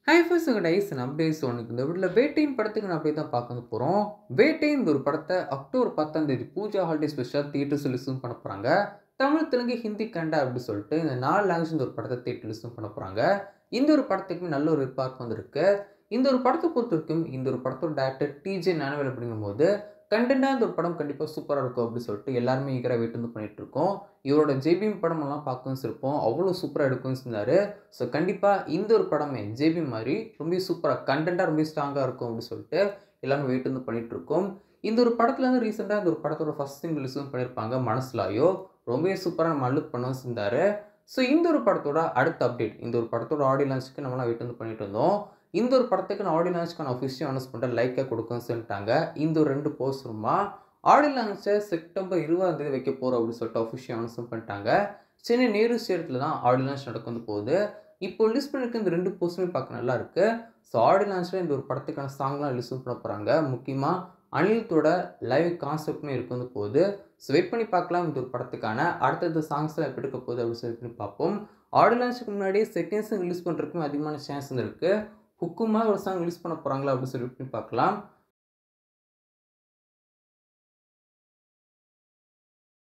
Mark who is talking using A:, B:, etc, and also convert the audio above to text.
A: Hi first guys நம்ம days ஒன்றுக்கு இந்த வீட்டில் வேட்டையின் படத்துக்கு நான் அப்படியே தான் பார்க்க போகிறோம். வேட்டையின் ஒரு படத்தை October 10 Pooja holiday special theatres ரிலீஸும் பண்ண போகிறாங்க. தமிழ், தெலுங்கு, ஹிந்தி, கன்னடா அப்படி சொல்லிட்டு இந்த 4 லாங்குவேஜ் ஒரு படத்தை தியேட்டர் ரிலீஸும் பண்ண போகிறாங்க. இந்த ஒரு படத்துக்கு நல்ல ஒரு எதிர்பார்ப்பு வந்திருக்கு. இந்த ஒரு படத்தை பொறுத்த வரைக்கும் இந்த ஒரு படத்தோட டேரக்டர் டிஜே ஞானவேல் அப்படிங்கும்போது கண்டென்ட்டாக இந்த ஒரு படம் கண்டிப்பாக சூப்பராக இருக்கும் அப்படின்னு சொல்லிட்டு எல்லாருமே ஈகராக வெயிட் வந்து பண்ணிட்டு இருக்கோம். இவரோட ஜேபிஎம் படமெல்லாம் பார்க்கவும் இருப்போம், அவ்வளோ சூப்பராக எடுக்கும்னு சொன்னார். ஸோ கண்டிப்பாக இந்த ஒரு படமே ஜேபி மாதிரி ரொம்ப சூப்பராக கண்டென்ட்டாக ரொம்ப ஸ்ட்ராங்காக இருக்கும் அப்படின்னு சொல்லிட்டு எல்லாமே வெயிட் வந்து பண்ணிட்டு இருக்கோம். இந்த ஒரு படத்தில் வந்து ரீசெண்டாக இந்த ஒரு படத்தோட ஃபர்ஸ்ட் சிங்கிள் ரிலீஸும் பண்ணியிருப்பாங்க, மனசுலாயோ. ரொம்பவே சூப்பராக நம்ம அலுக் பண்ணவும் செஞ்சார். ஸோ இந்த ஒரு படத்தோட அடுத்த அப்டேட், இந்த ஒரு படத்தோட ஆடியோ லான்ச்சுக்கு நம்மளாம் வெயிட் வந்து பண்ணிட்டு இருந்தோம். இந்த ஒரு படத்துக்கு நான் ஆடியோ லான்ச்சுக்கான அஃபிஷியல் அனௌன்ஸ் பண்ணுறேன், லைக்காக கொடுக்குன்னு சொல்லிட்டாங்க. இந்த ஒரு 2 போஸ்டருமா ஆடியோ லான்ச்சை செப்டம்பர் 20 வைக்க போகிறோம் அப்படின்னு சொல்லிட்டு அஃபிஷியல் அனௌன்ஸ் பண்ணிட்டாங்க. சென்னை நேரு ஸ்டேடியத்தில் தான் ஆடியோ லான்ச் நடக்க வந்து போகுது. இப்போ ரிலீஸ் பண்ணிருக்க இந்த 2 போஸ்டருமே பார்க்க நல்லா இருக்கு. ஸோ ஆடியோ லான்ச்சில் இந்த ஒரு படத்துக்கான சாங்லாம் ரிலீஸ் பண்ண போகிறாங்க. முக்கியமாக அனில்தோட லைவ் கான்செப்ட்மே இருக்கு வந்து போகுது. ஸோ வெயிட் பண்ணி பார்க்கலாம் இந்த ஒரு படத்துக்கான அடுத்தடுத்த சாங்ஸ்லாம் எப்படி இருக்க போகுது அப்படின்னு சொல்லி பண்ணி பார்ப்போம். ஆடியோ லான்ச்சுக்கு முன்னாடி செகண்ட் சாங் ரிலீஸ் பண்ணுறதுக்கும் அதிகமான சான்ஸ் இருக்குது. ஹுக்குமா ஒரு சாங் ரிலீஸ் பண்ண போகிறாங்களா அப்படின்னு சொல்லி பார்க்கலாம்.